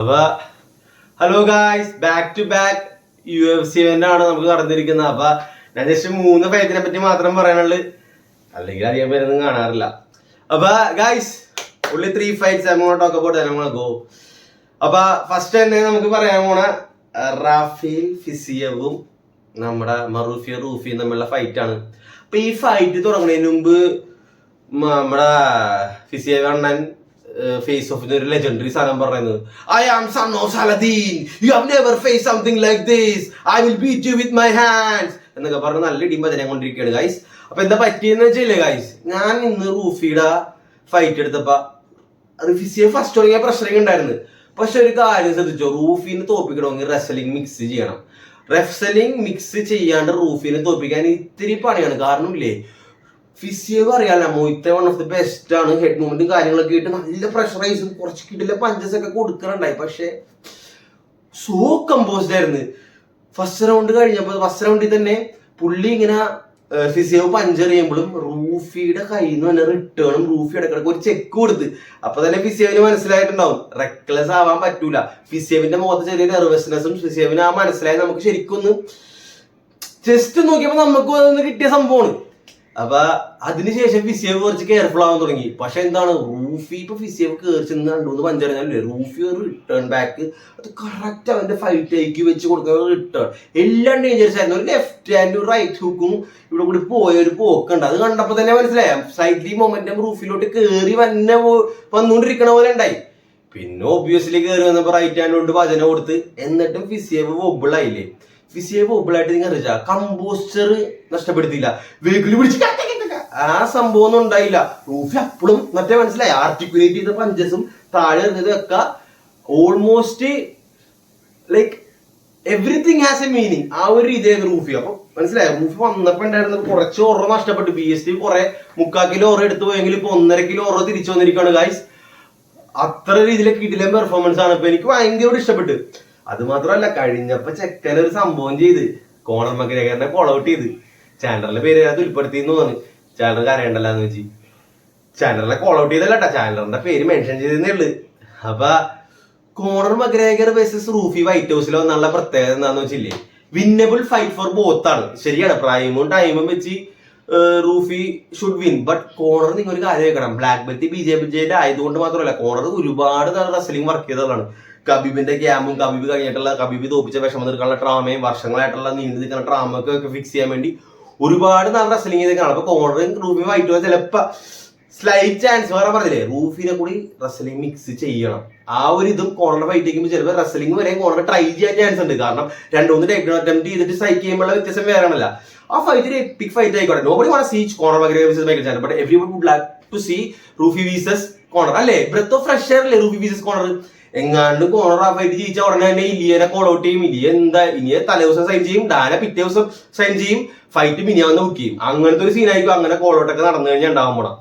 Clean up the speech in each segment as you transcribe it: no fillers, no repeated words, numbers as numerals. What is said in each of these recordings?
അപ്പൊ hello guys, back to back UFC event ആണ് നമുക്ക് നടന്നിരിക്കുന്നത്. അപ്പൊ ഞാൻ ജസ്റ്റ് 3 ഫൈറ്റിനെ പറ്റി മാത്രം പറയാനുള്ളു, അല്ലെങ്കിൽ അധികം പേരൊന്നും കാണാറില്ല. അപ്പൊ guys, only 3 fights I'm gonna talk about, then I'm gonna go. അപ്പൊ ഫസ്റ്റ് തന്നെ നമുക്ക് പറയാൻ പോണ റാഫേൽ ഫിസിയേവും നമ്മുടെ മറൂഫിയ റൂഫിയും തമ്മിലുള്ള ഫൈറ്റ് ആണ്. അപ്പൊ ഈ ഫൈറ്റ് തുടങ്ങുന്നതിന് മുമ്പ് നമ്മുടെ ഫിസിയേവ് അണ്ണൻ ഫേസ് ഓഫ് ഒരു ലെജൻഡറി സാധനം പറയുന്നത്, I am son of Saladin, you have never face something like this, I will beat you with my hands എന്നൊക്കെ പറഞ്ഞ് നല്ല ഇടിയും പതിനെ കൊണ്ടിരിക്കുകയാണ് ഗൈസ്. അപ്പൊ എന്താ പറ്റിയെന്ന് വെച്ചില്ലേ ഗൈസ്, ഞാൻ ഇന്ന് റൂഫിയുടെ ഫൈറ്റ് എടുത്തപ്പോ ഫിസിയെ ഫസ്റ്റ് തുടങ്ങിയ പ്രശ്നം ഉണ്ടായിരുന്നു. പക്ഷെ ഒരു കാര്യം ശ്രദ്ധിച്ചോ, റൂഫിനെ തോപ്പിക്കണമെങ്കിൽ റെസ്ലിംഗ് മിക്സ് ചെയ്യണം. റെസ്ലിംഗ് മിക്സ് ചെയ്യാണ്ട് റൂഫിനെ തോപ്പിക്കാൻ ഇത്തിരി പണിയാണ്. കാരണം ഇല്ലേ, ഫിസിയോ അറിയാലോ, മൊയ്ത്തെ വൺ ഓഫ് ദി ബെസ്റ്റ് ആണ്. ഹെഡ് മൂവ്മെന്റും കാര്യങ്ങളൊക്കെ ആയിട്ട് നല്ല പ്രഷറൈസും കുറച്ച് കിട്ടില്ല പഞ്ചസ് ഒക്കെ കൊടുക്കുന്നുണ്ടായി. പക്ഷെ സോ കമ്പോസ്ഡ് ആയിരുന്നു. ഫസ്റ്റ് റൗണ്ട് കഴിഞ്ഞപ്പോൾ ഫസ്റ്റ് റൗണ്ടിൽ തന്നെ പുള്ളി ഇങ്ങനെ ഫിസിയോ പഞ്ചർ ചെയ്യുമ്പോഴും റൂഫിയുടെ കയ്യിൽ നിന്ന് തന്നെ റിട്ടേണും റൂഫി ഇടക്കിടക്ക് ഒരു ചെക്ക് കൊടുത്ത്. അപ്പൊ തന്നെ ഫിസിയോവിന് മനസ്സിലായിട്ടുണ്ടാവും റെക്ലെസ് ആവാൻ പറ്റൂല. ഫിസിയോവിന്റെ മുഖത്ത് ചെറിയ നെർവസ്നെസ്സും ഫിസിയോവിന് ആ മനസ്സിലായി. നമുക്ക് ശരിക്കും ഒന്ന് ജസ്റ്റ് നോക്കിയപ്പോ നമുക്ക് അതൊന്ന് കിട്ടിയ സംഭവമാണ്. അപ്പൊ അതിനുശേഷം ഫിസിയേവ് കുറച്ച് കെയർഫുൾ ആവാൻ തുടങ്ങി. പക്ഷെ എന്താണ്, റൂഫി ഇപ്പൊ ഫിസിയേവ് കയറിച്ചെന്ന് 2-3 പഞ്ചറിഞ്ഞാലേ റൂഫി ഒരു റിട്ടേൺ ബാക്ക് അത് കറക്റ്റ് അവന്റെ ഫൈറ്റ് ആക്കി വെച്ച് കൊടുക്കുന്ന റിട്ടേൺ എല്ലാം ഡേഞ്ചറസ് ആയിരുന്നു. ഒരു ലെഫ്റ്റ് ഹാൻഡും റൈറ്റ് ഹുക്കും ഇവിടെ കൂടി പോയ ഒരു പോക്കുണ്ട്. അത് കണ്ടപ്പോ തന്നെ മനസ്സിലായ സ്ലൈറ്റ്ലി മൊമെന്റം റൂഫിലോട്ട് കയറി വന്നുകൊണ്ടിരിക്കണ പോലെ ഉണ്ടായി. പിന്നെ ഒബ്വിയസ്ലി കയറി വന്നപ്പോ റൈറ്റ് ഹാൻഡ് കൊണ്ട് ഭജന കൊടുത്ത്, എന്നിട്ടും ഫിസിയേവ് വൊബിളായില്ലേ. ഫിസിയെ വൊബിളായിട്ട് നിങ്ങൾ അറിയിച്ച കമ്പോസ്റ്റർ നഷ്ടപ്പെടുത്തിയില്ല, വെഹിക്കിൾ പിടിച്ച് ആ സംഭവം ഒന്നും ഉണ്ടായില്ല. റൂഫി അപ്പോഴും മറ്റേ മനസ്സിലായി ആർട്ടിക്കുലേറ്റ് ചെയ്ത പഞ്ചസും താഴെ ഇറങ്ങിയതൊക്കെ almost like everything has a meaning. ആ ഒരു രീതിയായിരുന്നു റൂഫി. അപ്പൊ മനസ്സിലായി, റൂഫി വന്നപ്പോ ഉണ്ടായിരുന്നത് കുറച്ച് ഓറോ നഷ്ടപ്പെട്ടു. BST കുറെ 3/4 കിലോ ഓറോ എടുത്തു പോയെങ്കിൽ ഇപ്പൊ 1.5 കിലോ ഓറോ തിരിച്ചു വന്നിരിക്കുകയാണ് ഗൈസ്. അത്ര രീതിയിലൊക്കെ കിടിലൻ പെർഫോമൻസ് ആണ്. ഇപ്പൊ എനിക്ക് ഭയങ്കര ഇഷ്ടപ്പെട്ടു. അത് മാത്രമല്ല, കഴിഞ്ഞപ്പോ ചെക്കൻ ഒരു സംഭവം ചെയ്ത് കോണർ മക്ഗ്രേഗറിനെ കോൾ ഔട്ട് ചെയ്ത് ചാൻഡറിന്റെ പേര് അത് ഉൾപ്പെടുത്തിയെന്ന് തോന്നി. ചാൻഡർ കരയണ്ടല്ലാന്ന് വെച്ച് ചാൻഡറിനെ കോൾ ഔട്ട് ചെയ്തല്ല കേട്ടോ, ചാൻഡറിന്റെ പേര് മെൻഷൻ ചെയ്തേ ഉള്ളു. അപ്പൊ corner McGregor versus Rufi white ഹൗസിൽ വന്നുള്ള പ്രത്യേകത എന്താന്ന് വെച്ചില്ലേ, വിന്നബിൾ ഫൈറ്റ് ഫോർ ബോത്ത് ആണ്. ശരിയാണ്, പ്രൈമും ടൈമും വെച്ച് Ruffy should win. But Conor നിങ്ങൾ ഒരു കാര്യം വെക്കണം, ബ്ലാക്ക് ബെൽറ്റ് BJJ ആയതുകൊണ്ട് മാത്രമല്ല, കോണർ ഒരുപാട് റെസ്ലിംഗ് വർക്ക് ചെയ്തതാണ്. കബീബിന്റെ ക്യാമ്പും കബീബ് കഴിഞ്ഞിട്ടുള്ള കബീബ് തോപ്പിച്ച വിഷമം തീർക്കാനുള്ള ട്രാമയും വർഷങ്ങളായിട്ടുള്ള നീണ്ടു നിൽക്കുന്ന ട്രാമൊക്കെ ഫിക്സ് ചെയ്യാൻ വേണ്ടി ഒരുപാട് നാൾ റെസ്ലിംഗ് ചെയ്തേക്കാണ്. അപ്പൊ കോണറും റൂഫി വൈറ്റ് ചിലപ്പോ സ്ലൈറ്റ് ചാൻസ് വേറെ പറഞ്ഞില്ലേ, റൂഫിനെ കൂടി റെസ്ലിംഗ് മിക്സ് ചെയ്യണം. ആ ഒരു ഇതും കോണർ ഫൈറ്റ് ചെയ്യുമ്പോൾ ചിലപ്പോൾ റെസ്ലിംഗ് വരെ കോണർ ട്രൈ ചെയ്യാൻ ചാൻസ് ഉണ്ട്. കാരണം 2-3 ടേക്ക് അറ്റംപ്റ്റ് ചെയ്തിട്ട് സ്ട്രൈക്ക് ചെയ്യുമ്പോഴുള്ള വ്യത്യാസം വേറെ ആണല്ല. ആ ഫൈറ്റ് എപ്പിക് ഫൈറ്റ് ആയിക്കോട്ടെ. Nobody want to see Conor McGregor versus Michael Chandler, but everybody would like to see Ruffy versus Conor. അല്ലേ, ബ്രെത്ത് ഓഫ് ഫ്രഷ് എയർ അല്ലേ റൂഫി വേഴ്സസ് കോണർ. എങ്ങാണ്ട് കോണർ ആ ഫൈറ്റ് ജയിച്ച ഉടനെ തന്നെ ഇലിയനെ കോൾ ഔട്ട് ചെയ്യും. ഇനിയെ തലേ ദിവസം സൈൻ ചെയ്യും, ഡാന പിറ്റേ ദിവസം സൈൻ ചെയ്യും, ഫൈറ്റ് മിനിയാന്ന് ബുക്ക് ചെയ്യും. അങ്ങനത്തെ ഒരു സീനായിരിക്കും അങ്ങനെ കോൾ ഔട്ട് ഒക്കെ നടന്നു കഴിഞ്ഞാൽ ഉണ്ടാവാൻ പോണം.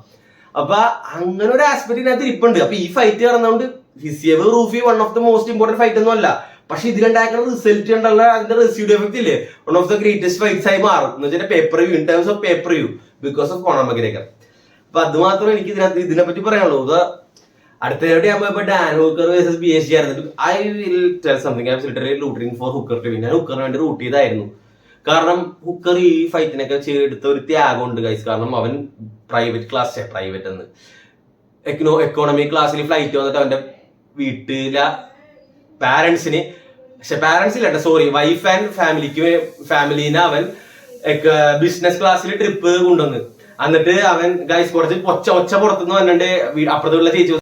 അപ്പൊ അങ്ങനെ ഒരു ആസ്പെക്ട് ഇതിനകത്ത് ഇരിപ്പുണ്ട്. അപ്പൊ ഈ ഫൈറ്റ് നടന്നുകൊണ്ട് Fiziev Ruffy one of the most important fight ഒന്നും അല്ല. പക്ഷെ ഇതിലുണ്ടാക്കുന്ന റിസൾട്ട് കണ്ടുള്ള അതിന്റെ റെസ്യൂഡ് എഫക്ട് ഇല്ലേ, one of the greatest fights ആയി മാറും എന്ന് വെച്ചാൽ paper view, in terms of paper view, because of Conor McGregor. അപ്പൊ അത് മാത്രമേ എനിക്ക് ഇതിനെ പറ്റി പറയാനുള്ളൂ. അടുത്തതായിട്ട് ഞാൻ പോയപ്പോ ഡാൻ ഹൂക്കർ വേഴ്സസ് BSG ആയിരുന്നു. I will tell something, I was literally rooting for Hooker to win. ഞാൻ ഹുക്കറിന് വേണ്ടി റൂട്ട് ചെയ്തായിരുന്നു. കാരണം ഹുക്കർ ഈ ഫൈറ്റിനൊക്കെ എടുത്ത ഒരു ത്യാഗം ഉണ്ട് ഗൈസ്. കാരണം അവൻ പ്രൈവറ്റ് എന്ന് എക്കോണമി ക്ലാസ്സിൽ ഫ്ലൈറ്റ് വന്നിട്ട് അവന്റെ വീട്ടിലെ പാരന്റ്സിന്, വൈഫ് ആൻഡ് ഫാമിലിനെ അവൻ ബിസിനസ് ക്ലാസ്സിൽ ട്രിപ്പ് കൊണ്ടുവന്ന്, എന്നിട്ട് അവൻ ഗൈസ് കുറച്ച് ഒച്ച പുറത്തുനിന്ന് വന്നിട്ട് അപ്പുറത്തുള്ള ചേച്ചി